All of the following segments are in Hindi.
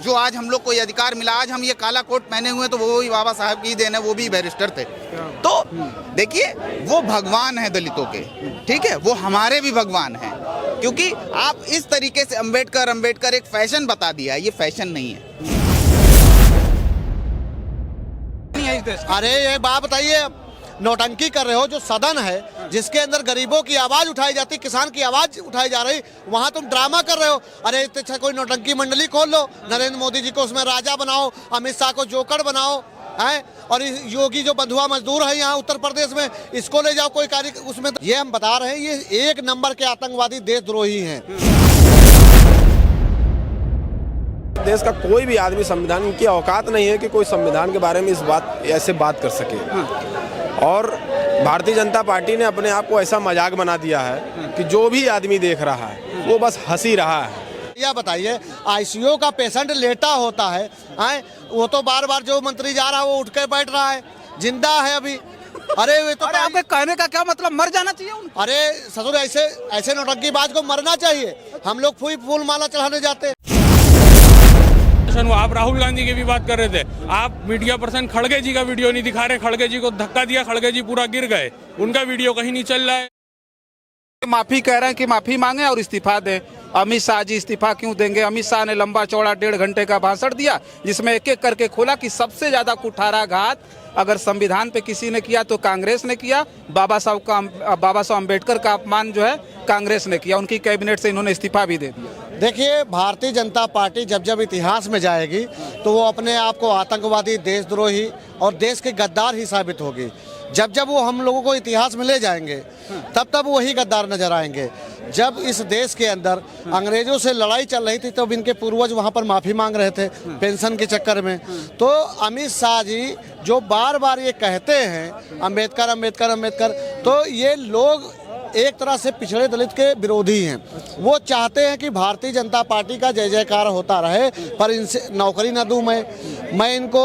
जो आज हम लोग को ये अधिकार मिला, आज हम ये काला कोट पहने हुए तो वो भी बाबा साहब की देन है, वो भी बैरिस्टर थे। तो देखिए वो भगवान है दलितों के, ठीक है, वो हमारे भी भगवान हैं, क्योंकि आप इस तरीके से अंबेडकर एक फैशन बता दिया, ये फैशन नहीं है। अरे ये बात बताइए, नौटंकी कर रहे हो। जो सदन है जिसके अंदर गरीबों की आवाज उठाई जाती, किसान की आवाज उठाई जा रही, वहां तुम ड्रामा कर रहे हो। अरे इतने अच्छा कोई नौटंकी मंडली खोल लो, नरेंद्र मोदी जी को उसमें राजा बनाओ, अमित शाह को जोकर बनाओ, है, और योगी जो बंधुआ मजदूर है यहाँ उत्तर प्रदेश में, इसको ले जाओ कोई कार्य उसमें। ये हम बता रहे हैं, ये एक नंबर के आतंकवादी देशद्रोही हैं। देश का कोई भी आदमी संविधान की औकात नहीं है कि कोई संविधान के बारे में ऐसे बात कर सके। और भारतीय जनता पार्टी ने अपने आप को ऐसा मजाक बना दिया है कि जो भी आदमी देख रहा है वो बस हंसी रहा है। यह बताइए, आईसीयू का पेशेंट लेटा होता है, वो तो बार बार जो मंत्री जा रहा है वो उठ के बैठ रहा है, जिंदा है अभी। अरे वे तो आपके कहने का क्या मतलब, मर जाना चाहिए उनको? अरे ससुर, ऐसे नौटंकीबाज को मरना चाहिए। हम लोग फूल माला चढ़ाने जाते हैं। आप राहुल गांधी की भी बात कर रहे थे, आप मीडिया पर्सन खड़गे जी का वीडियो नहीं दिखा रहे। खड़गे जी को धक्का दिया, खड़गे जी पूरा गिर गए, उनका वीडियो कहीं नहीं चल रहा है। माफी कह रहे हैं कि माफी मांगे और इस्तीफा दें। अमित शाह जी इस्तीफा क्यों देंगे? अमित शाह ने लंबा चौड़ा 1.5 घंटे का भाषण दिया, जिसमें एक एक करके खोला कि सबसे ज्यादा कुठाराघात अगर संविधान पे किसी ने किया तो कांग्रेस ने किया। बाबा साहब अम्बेडकर का अपमान जो है कांग्रेस ने किया, उनकी कैबिनेट से इन्होंने इस्तीफा भी दे दिया। देखिए, भारतीय जनता पार्टी जब इतिहास में जाएगी तो वो अपने आप को आतंकवादी, देशद्रोही और देश के गद्दार ही साबित होगी। जब वो हम लोगों को इतिहास में ले जाएंगे तब वही गद्दार नजर आएंगे। जब इस देश के अंदर अंग्रेजों से लड़ाई चल रही थी तब इनके पूर्वज वहाँ पर माफ़ी मांग रहे थे पेंशन के चक्कर में। तो अमित शाह जी जो बार बार ये कहते हैं अंबेडकर अंबेडकर अंबेडकर, तो ये लोग एक तरह से पिछड़े दलित के विरोधी हैं। वो चाहते हैं कि भारतीय जनता पार्टी का जय जयकार होता रहे, पर इनसे नौकरी न दूं, मैं इनको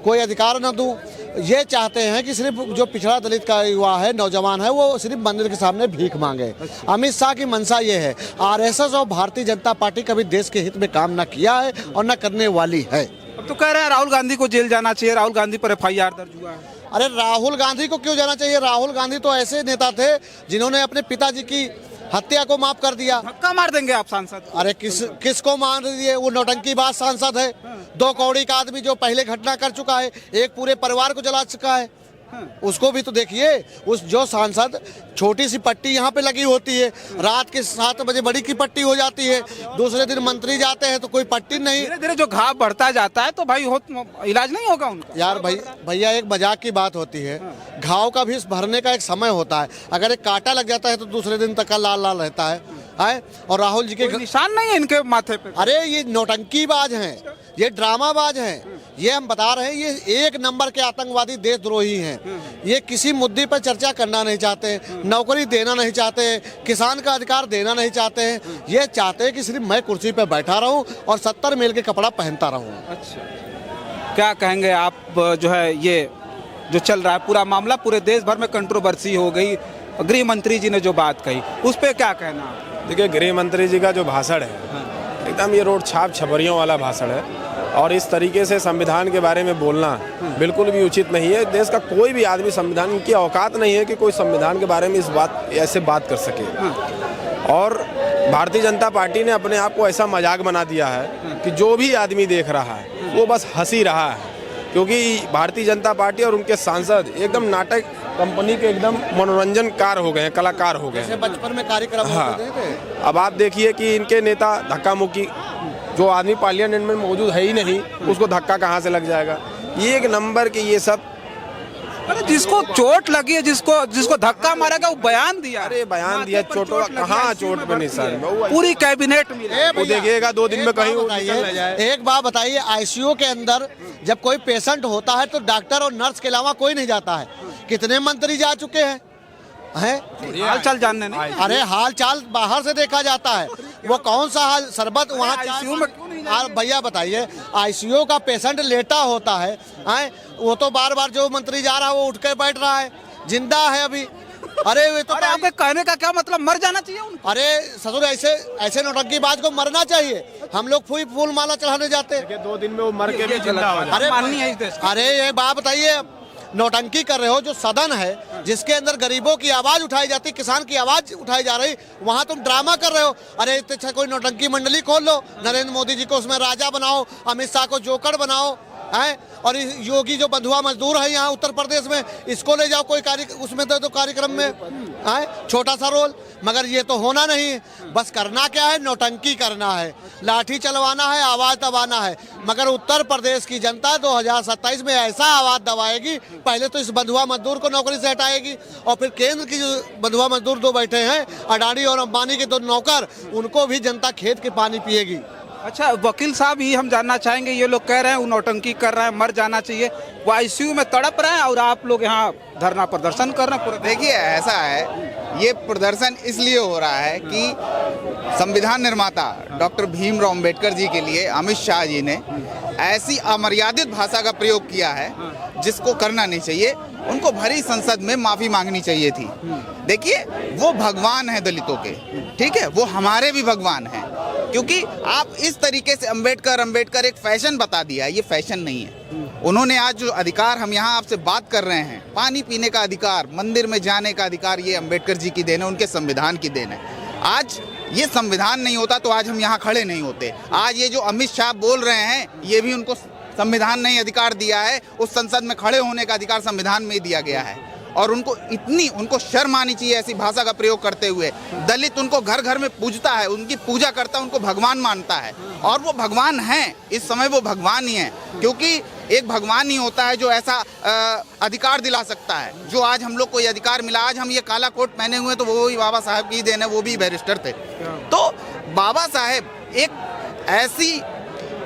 कोई अधिकार न दूं। ये चाहते हैं कि सिर्फ जो पिछड़ा दलित का युवा है, नौजवान है, वो सिर्फ मंदिर के सामने भीख मांगे। अमित शाह की मंशा ये है। आरएसएस और भारतीय जनता पार्टी कभी देश के हित में काम न किया है और न करने वाली है। अब तो कह रहे हैं राहुल गांधी को जेल जाना चाहिए, राहुल गांधी पर FIR दर्ज हुआ है। अरे राहुल गांधी को क्यों जाना चाहिए? राहुल गांधी तो ऐसे नेता थे जिन्होंने अपने पिताजी की हत्या को माफ कर दिया। धक्का मार देंगे आप सांसद? अरे किसको मार दिए? वो नौटंकीबाज सांसद है, 2 कौड़ी का आदमी जो पहले घटना कर चुका है, एक पूरे परिवार को जला चुका है। उसको भी तो देखिए। उस जो सांसद, छोटी सी पट्टी यहाँ पे लगी होती है, रात के 7 बजे बड़ी की पट्टी हो जाती है, दूसरे दिन मंत्री जाते हैं तो कोई पट्टी नहीं। धीरे धीरे जो घाव बढ़ता जाता है तो भाई इलाज नहीं होगा उनका। यार भैया एक मजाक की बात होती है, घाव का भी भरने का एक समय होता है। अगर एक कांटा लग जाता है तो दूसरे दिन तक का लाल लाल रहता है। और राहुल जी के निशान नहीं है इनके माथे पे। अरे ये नौटंकीबाज हैं, ये ड्रामाबाज हैं। ये हम बता रहे हैं, ये एक नंबर के आतंकवादी देशद्रोही हैं। ये किसी मुद्दे पर चर्चा करना नहीं चाहते, नौकरी देना नहीं चाहते, किसान का अधिकार देना नहीं चाहते हैं। ये चाहते हैं कि सिर्फ मैं कुर्सी पर बैठा रहूं और 70 मील के कपड़ा पहनता रहूं। अच्छा, क्या कहेंगे आप? जो है ये जो चल रहा है पूरा मामला, पूरे देश भर में कंट्रोवर्सी हो गई। गृह मंत्री जी ने जो बात कही उस पर क्या कहना? देखिए, गृह मंत्री जी का जो भाषण है एकदम ये रोड छाप छपरियों वाला भाषण है, और इस तरीके से संविधान के बारे में बोलना बिल्कुल भी उचित नहीं है। देश का कोई भी आदमी, संविधान की औकात नहीं है कि कोई संविधान के बारे में ऐसे बात कर सके। और भारतीय जनता पार्टी ने अपने आप को ऐसा मजाक बना दिया है कि जो भी आदमी देख रहा है वो बस हंसी रहा है, क्योंकि भारतीय जनता पार्टी और उनके सांसद एकदम नाटक कंपनी के एकदम मनोरंजनकार हो गए हैं, कलाकार हो गए हैं। बचपन में कार्यक्रम होते थे। अब आप देखिए कि इनके नेता धक्का मुक्की, जो आदमी पार्लियामेंट में मौजूद है ही नहीं, उसको धक्का कहाँ से लग जाएगा? ये एक नंबर के ये सब। अरे जिसको चोट लगी है, जिसको धक्का मारेगा वो बयान दिया। अरे बयान दिया, चोटों कहाँ चोट पे निशान? पूरी कैबिनेट मिली, वो देखिएगा 2 दिन में कहीं। एक बात बताइए, आईसीयू के अंदर जब कोई पेशेंट होता है तो डॉक्टर और नर्स के अलावा कोई नहीं जाता है। कितने मंत्री जा चुके हैं? हाल चाल जानने नहीं। अरे हाल चाल बाहर से देखा जाता है, वो कौन सा हाल शरबत वहाँ आईसीयू में क्यों नहीं? भैया बताइए, आईसीयू का पेशेंट लेटा होता है, वो तो बार बार जो मंत्री जा रहा है वो उठ के बैठ रहा है, जिंदा है अभी। अरे वे तो अरे आपके कहने का क्या मतलब, मर जाना चाहिए उनको? अरे ससुर ऐसे ऐसे नौटंकीबाज को मरना चाहिए। हम लोग फूल माला चढ़ाने जाते हैं। 2 दिन में वो मर के भी जिंदा हो जाए। अरे माननी है इस देश की। अरे ये बात बताइए, नौटंकी कर रहे हो, जो सदन है जिसके अंदर गरीबों की आवाज उठाई जाती, किसान की आवाज उठाई जा रही, वहां तुम ड्रामा कर रहे हो। अरे इतने अच्छा कोई नौटंकी मंडली खोल लो, नरेंद्र मोदी जी को उसमें राजा बनाओ, अमित शाह को जोकर बनाओ, हैं, और योगी जो बंधुआ मजदूर है यहाँ उत्तर प्रदेश में, इसको ले जाओ कोई उसमें दे दो कार्यक्रम में, हैं, छोटा सा रोल। मगर ये तो होना नहीं है। बस करना क्या है, नौटंकी करना है, लाठी चलवाना है, आवाज दबाना है। मगर उत्तर प्रदेश की जनता 2027 में ऐसा आवाज दबाएगी, पहले तो इस बंधुआ मजदूर को नौकरी से हटाएगी, और फिर केंद्र की जो बंधुआ मजदूर 2 बैठे हैं, अडानी और अंबानी के 2 नौकर, उनको भी जनता खेत के पानी पिएगी। अच्छा वकील साहब, ये हम जानना चाहेंगे, ये लोग कह रहे हैं वो नौटंकी कर रहे हैं, मर जाना चाहिए, वो आईसीयू में तड़प रहे हैं और आप लोग यहाँ धरना प्रदर्शन कर रहे हैं पूरे। देखिए ऐसा है, ये प्रदर्शन इसलिए हो रहा है कि संविधान निर्माता डॉक्टर भीमराव अंबेडकर जी के लिए अमित शाह जी ने ऐसी अमर्यादित भाषा का प्रयोग किया है जिसको करना नहीं चाहिए। उनको भरी संसद में माफी मांगनी चाहिए थी। देखिए वो भगवान है दलितों के, ठीक है, वो हमारे भी भगवान हैं। क्योंकि आप इस तरीके से अंबेडकर एक फैशन बता दिया, ये फैशन नहीं है। उन्होंने आज जो अधिकार, हम यहाँ आपसे बात कर रहे हैं, पानी पीने का अधिकार, मंदिर में जाने का अधिकार, ये अंबेडकर जी की देन है, उनके संविधान की देन है। आज ये संविधान नहीं होता तो आज हम यहाँ खड़े नहीं होते। आज ये जो अमित शाह बोल रहे हैं, ये भी उनको संविधान ने अधिकार दिया है, उस संसद में खड़े होने का अधिकार संविधान में ही दिया गया है। और उनको शर्म आनी चाहिए ऐसी भाषा का प्रयोग करते हुए। दलित उनको घर घर में पूजता है, उनकी पूजा करता है, उनको भगवान मानता है, और वो भगवान हैं, इस समय वो भगवान ही हैं। क्योंकि एक भगवान ही होता है जो ऐसा अधिकार दिला सकता है, जो आज हम लोग को ये अधिकार मिला। आज हम ये काला कोट पहने हुए तो वो भी बाबा साहब की देन है, वो भी बैरिस्टर थे। तो बाबा साहेब एक ऐसी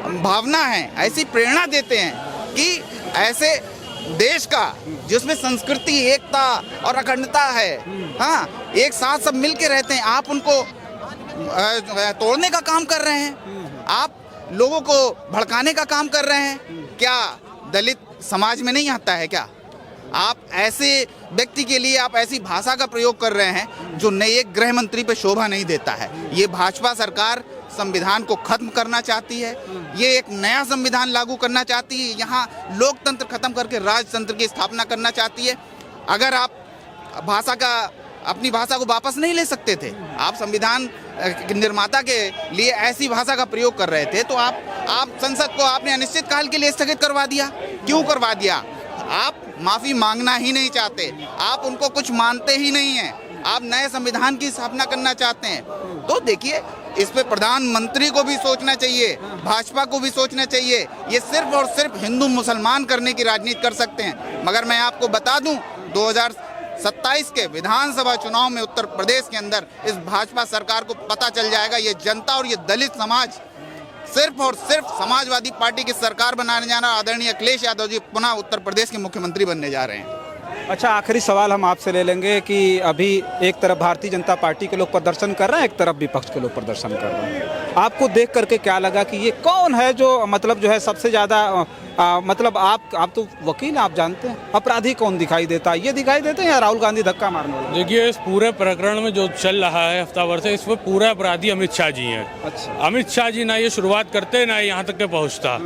भावना है, ऐसी प्रेरणा देते हैं कि ऐसे देश का जिसमें संस्कृति, एकता और अखंडता है, हाँ, एक साथ सब मिल के रहते हैं, आप उनको तोड़ने का काम कर रहे हैं, आप लोगों को भड़काने का काम कर रहे हैं। क्या दलित समाज में नहीं आता है क्या? आप ऐसे व्यक्ति के लिए आप ऐसी भाषा का प्रयोग कर रहे हैं जो नए एक गृह मंत्री पे शोभा नहीं देता है। ये भाजपा सरकार संविधान को खत्म करना चाहती है, ये एक नया संविधान लागू करना चाहती है, यहाँ लोकतंत्र खत्म करके राजतंत्र की स्थापना करना चाहती है। अगर आप अपनी भाषा को वापस नहीं ले सकते थे, आप संविधान निर्माता के लिए ऐसी भाषा का प्रयोग कर रहे थे, तो आप संसद को आपने अनिश्चित काल के लिए स्थगित करवा दिया। क्यों करवा दिया? आप माफी मांगना ही नहीं चाहते, आप उनको कुछ मानते ही नहीं हैं, आप नए संविधान की स्थापना करना चाहते हैं। तो देखिए, इस पे प्रधानमंत्री को भी सोचना चाहिए, भाजपा को भी सोचना चाहिए। ये सिर्फ और सिर्फ हिंदू मुसलमान करने की राजनीति कर सकते हैं। मगर मैं आपको बता दूं, 2027 के विधानसभा चुनाव में उत्तर प्रदेश के अंदर इस भाजपा सरकार को पता चल जाएगा, ये जनता और ये दलित समाज सिर्फ और सिर्फ समाजवादी पार्टी की सरकार बनाने जाना। आदरणीय अखिलेश यादव जी पुनः उत्तर प्रदेश के मुख्यमंत्री बनने जा रहे हैं। अच्छा, आखिरी सवाल हम आपसे ले लेंगे कि अभी एक तरफ भारतीय जनता पार्टी के लोग प्रदर्शन कर रहे हैं, एक तरफ विपक्ष के लोग प्रदर्शन कर रहे हैं। आपको देख करके क्या लगा कि ये कौन है जो मतलब जो है सबसे ज़्यादा मतलब आप तो वकील हैं, आप जानते हैं अपराधी कौन दिखाई देता है? ये दिखाई देते हैं या राहुल गांधी धक्का मारने वाले? देखिए, इस पूरे प्रकरण में जो चल रहा है हफ्ता भर से, इसमें पूरा अपराधी अमित शाह जी हैं। अच्छा। अमित शाह जी ना ये शुरुआत करते ना यहाँ तक के पहुँचता।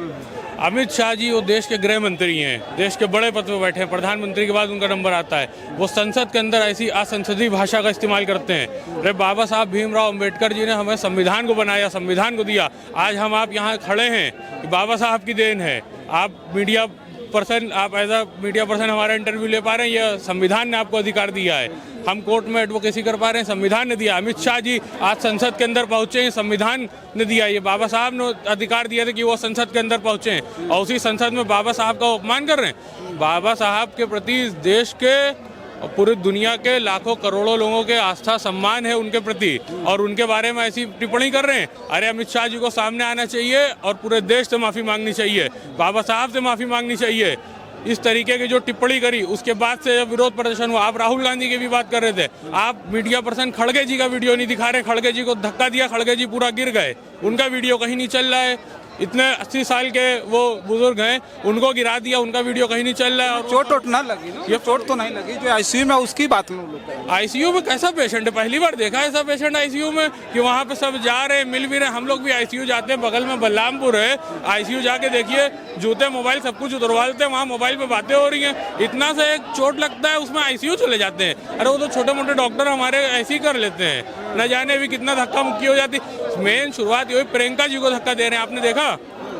अमित शाह जी वो देश के गृह मंत्री हैं, देश के बड़े पद पर बैठे हैं, प्रधानमंत्री के बाद उनका नंबर आता है। वो संसद के अंदर ऐसी असंसदीय भाषा का इस्तेमाल करते हैं। अरे बाबा साहब भीमराव अंबेडकर जी ने हमें संविधान को बनाया, संविधान को दिया। आज हम आप यहाँ खड़े हैं कि बाबा साहब की देन है। आप मीडिया पर्सन, आप एज अ मीडिया पर्सन हमारा इंटरव्यू ले पा रहे हैं, यह संविधान ने आपको अधिकार दिया है। हम कोर्ट में एडवोकेसी कर पा रहे हैं, संविधान ने दिया। अमित शाह जी आज संसद के अंदर पहुंचे हैं, संविधान ने दिया। ये बाबा साहब ने अधिकार दिया था कि वो संसद के अंदर पहुंचे हैं, और उसी संसद में बाबा साहब का अपमान कर रहे हैं। बाबा साहब के प्रति इस देश के और पूरी दुनिया के लाखों करोड़ों लोगों के आस्था सम्मान है उनके प्रति, और उनके बारे में ऐसी टिप्पणी कर रहे हैं। अरे अमित शाह जी को सामने आना चाहिए और पूरे देश से माफ़ी मांगनी चाहिए, बाबा साहब से माफ़ी मांगनी चाहिए। इस तरीके की जो टिप्पणी करी, उसके बाद से जब विरोध प्रदर्शन हुआ, आप राहुल गांधी की भी बात कर रहे थे, आप मीडिया पर्सन खड़गे जी का वीडियो नहीं दिखा रहे, खड़गे जी को धक्का दिया, खड़गे जी पूरा गिर गए, उनका वीडियो कहीं नहीं चल रहा है। इतने 80 साल के वो बुजुर्ग हैं, उनको गिरा दिया, उनका वीडियो कहीं नहीं चल रहा है। और चोट वोट ना लगी ना, ये चोट तो नहीं लगी जो आईसीयू में, उसकी बात लोग कर रहे हैं। आईसीयू में कैसा पेशेंट है, पहली बार देखा है ऐसा पेशेंट आईसीयू में कि वहाँ पे सब जा रहे हैं, मिल भी रहे हैं। हम लोग भी आईसीयू जाते हैं, बगल में बलरामपुर है, आईसीयू जाके देखिए, जूते मोबाइल सब कुछ उतरवा लेते हैं, वहाँ मोबाइल पे बातें हो रही हैं। इतना सा एक चोट लगता है उसमें आईसीयू चले जाते हैं। अरे वो तो छोटे मोटे डॉक्टर हमारे ऐसे ही कर लेते हैं, न जाने भी कितना धक्का मुक्की हो जाती। मेन शुरुआत ये हुई, प्रियंका जी को धक्का दे रहे हैं, आपने देखा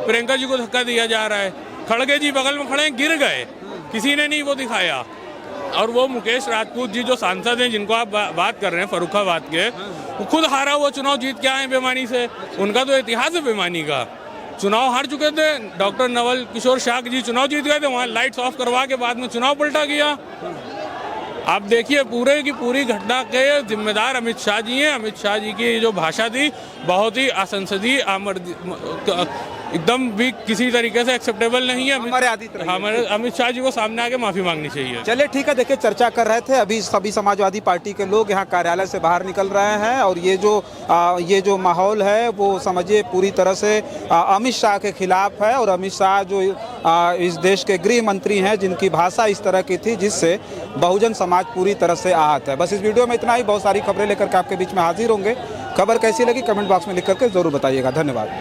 प्रियंका जी को धक्का दिया जा रहा है, खड़गे जी बगल में खड़े गिर गए, किसी ने नहीं वो दिखाया। और वो मुकेश राजपूत जी जो सांसद हैं जिनको आप बात कर रहे हैं फर्रुखाबाद के, वो खुद हारा हुआ चुनाव जीत के आए बेमानी से, उनका तो इतिहास है बेमानी का। चुनाव हार चुके थे, डॉक्टर नवल किशोर शाह जी चुनाव जीत गए थे, वहाँ लाइट्स ऑफ करवा के बाद में चुनाव पलटा गया। आप देखिए पूरे की पूरी घटना के जिम्मेदार अमित शाह जी हैं। अमित शाह जी की जो भाषा थी बहुत ही असंसदीय, एकदम भी किसी तरीके से एक्सेप्टेबल नहीं है। हमारे अमित शाह जी को सामने आके माफी मांगनी चाहिए। चलिए ठीक है, देखिए चर्चा कर रहे थे अभी सभी समाजवादी पार्टी के लोग यहाँ कार्यालय से बाहर निकल रहे हैं और ये जो माहौल है वो समझिए पूरी तरह से अमित शाह के खिलाफ है। और अमित शाह जो इस देश के गृह मंत्री हैं जिनकी भाषा इस तरह की थी जिससे बहुजन समाज पूरी तरह से आहत है। बस इस वीडियो में इतना ही, बहुत सारी खबरें लेकर के आपके बीच में हाजिर होंगे। खबर कैसी लगी कमेंट बॉक्स में लिख करके जरूर बताइएगा। धन्यवाद।